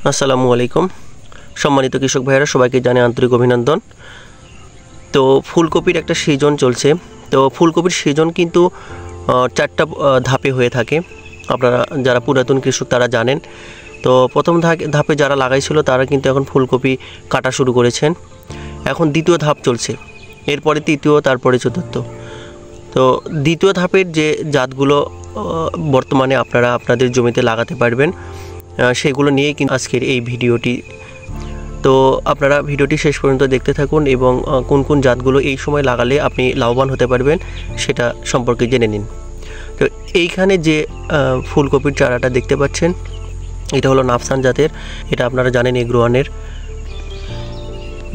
আসসালামু আলাইকুম। সম্মানিত কৃষক ভাইয়েরা, সবাইকে জানাই আন্তরিক অভিনন্দন। তো ফুলকপির একটা সিজন চলছে। তো ফুলকপির সিজন কিন্তু চারটা ধাপে হয়ে থাকে। আপনারা যারা পুরাতন কৃষক তারা জানেন। তো প্রথম ধাপে যারা লাগাইছিল তারা কিন্তু এখন ফুলকপি কাটা শুরু করেছেন। এখন দ্বিতীয় ধাপ চলছে, এরপরে তৃতীয়, তারপরে চতুর্থ। তো দ্বিতীয় ধাপের যে জাতগুলো বর্তমানে আপনারা আপনাদের জমিতে লাগাতে পারবেন, সেগুলো নিয়েই কিন্তু আজকের এই ভিডিওটি। তো আপনারা ভিডিওটি শেষ পর্যন্ত দেখতে থাকুন এবং কোন কোন জাতগুলো এই সময় লাগালে আপনি লাভবান হতে পারবেন সেটা সম্পর্কে জেনে নিন। তো এইখানে যে ফুলকপির চারাটা দেখতে পাচ্ছেন, এটা হলো নাফসান জাতের। এটা আপনারা জানেন এগ্রো ওয়ানের।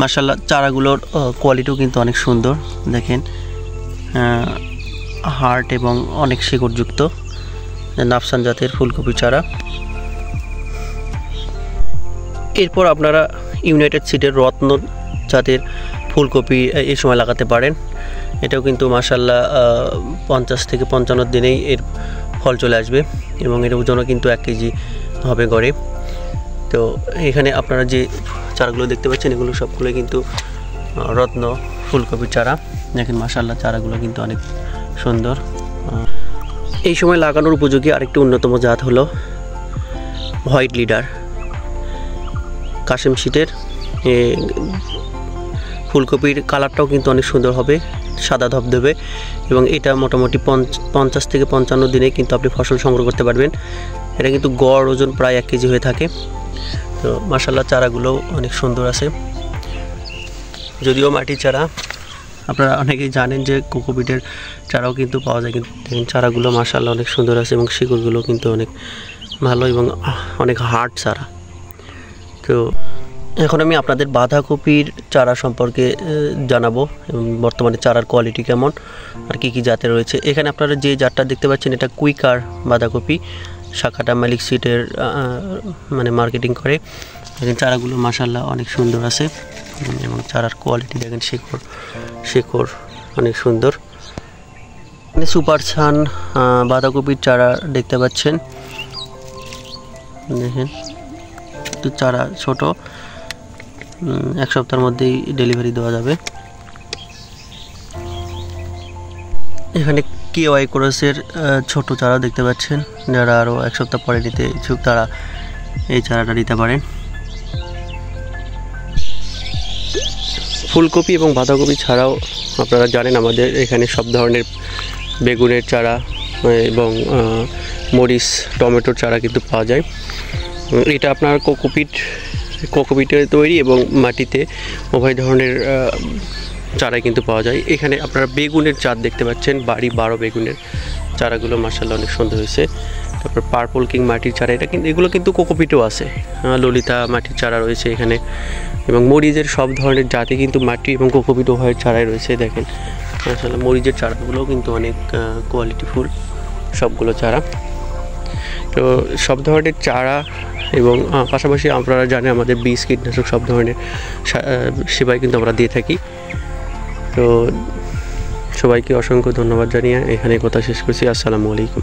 মাশাআল্লাহ, চারাগুলোর কোয়ালিটিও কিন্তু অনেক সুন্দর। দেখেন, হার্ট এবং অনেক শিকড়যুক্ত নাফসান জাতের ফুলকপি চারা। এরপর আপনারা ইউনাইটেড সিডের রত্ন জাতের ফুলকপি এই সময় লাগাতে পারেন। এটাও কিন্তু মাশাআল্লাহ 50 থেকে 55 দিনেই এর ফল চলে আসবে এবং এর ওজনও কিন্তু 1 কেজি হবে গড়ে। তো এখানে আপনারা যে চারাগুলো দেখতে পাচ্ছেন, এগুলো সবগুলো কিন্তু রত্ন ফুলকপির চারা। দেখেন মাশাআল্লাহ, চারাগুলো কিন্তু অনেক সুন্দর। এই সময় লাগানোর উপযোগী আরেকটি অন্যতম জাত হলো হোয়াইট লিডার। কাশেম শীটের ফুলকপির কালারটাও কিন্তু অনেক সুন্দর হবে, সাদা ধবধবে, এবং এটা মোটামুটি 50 থেকে 55 দিনে কিন্তু আপনি ফসল সংগ্রহ করতে পারবেন। এটা কিন্তু গড় ওজন প্রায় 1 কেজি হয়ে থাকে। তো মাশাআল্লাহ, চারাগুলো অনেক সুন্দর আছে। যদিও মাটির চারা, আপনারা অনেকেই জানেন যে কোকোপিটের চারাও কিন্তু পাওয়া যায়, কিন্তু দেখেন চারাগুলো মাশাআল্লাহ অনেক সুন্দর আছে এবং শিকড়গুলো কিন্তু অনেক ভালো এবং অনেক হার্ড চারা। তো এখন আমি আপনাদের বাঁধাকপির চারা সম্পর্কে জানাবো এবং বর্তমানে চারার কোয়ালিটি কেমন আর কী কী জাতের রয়েছে। এখানে আপনারা যে জাতটা দেখতে পাচ্ছেন, এটা কুইকার বাঁধাকপি। শাখাটা মালিক সিটের মানে মার্কেটিং করে। দেখেন চারাগুলো মাশাআল্লাহ অনেক সুন্দর আছে এবং চারার কোয়ালিটি দেখেন, শিকড় অনেক সুন্দর। মানে সুপার সান বাঁধাকপির চারা দেখতে পাচ্ছেন। দেখেন, একটু চারা ছোট, 1 সপ্তাহের মধ্যেই ডেলিভারি দেওয়া যাবে। এখানে KY ক্রসের ছোট চারা দেখতে পাচ্ছেন। যারা আরও 1 সপ্তাহ পরে নিতে ইচ্ছুক তারা এই চারাটা নিতে পারেন। ফুলকপি এবং বাঁধাকপি ছাড়াও আপনারা জানেন আমাদের এখানে সব ধরনের বেগুনের চারা এবং মরিচ, টমেটোর চারা কিন্তু পাওয়া যায়। এটা আপনার কোকোপিটের তৈরি এবং মাটিতে উভয় ধরনের চারা কিন্তু পাওয়া যায়। এখানে আপনারা বেগুনের চারা দেখতে পাচ্ছেন, বাড়ি 12 বেগুনের চারাগুলো মাশাআল্লাহ অনেক সুন্দর হয়েছে। তারপর পার্পল কিং মাটির চারা, এগুলো কিন্তু কোকোপিটেও আছে। ললিতা মাটির চারা রয়েছে এখানে, এবং মরিচের সব ধরনের জাতি কিন্তু মাটি এবং কোকোপিট উভয়ের চারাই রয়েছে। দেখেন মাশাআল্লাহ, মরিচের চারাগুলোও কিন্তু অনেক কোয়ালিটিফুল সবগুলো চারা। তো সব ধরনের চারা এবং পাশাপাশি আপনারা জানেন আমাদের বীজ, কীটনাশক সব ধরনের সেবাই কিন্তু আমরা দিয়ে থাকি। তো সবাইকে অসংখ্য ধন্যবাদ জানিয়ে এখানে কথা শেষ করছি। আসসালামু আলাইকুম।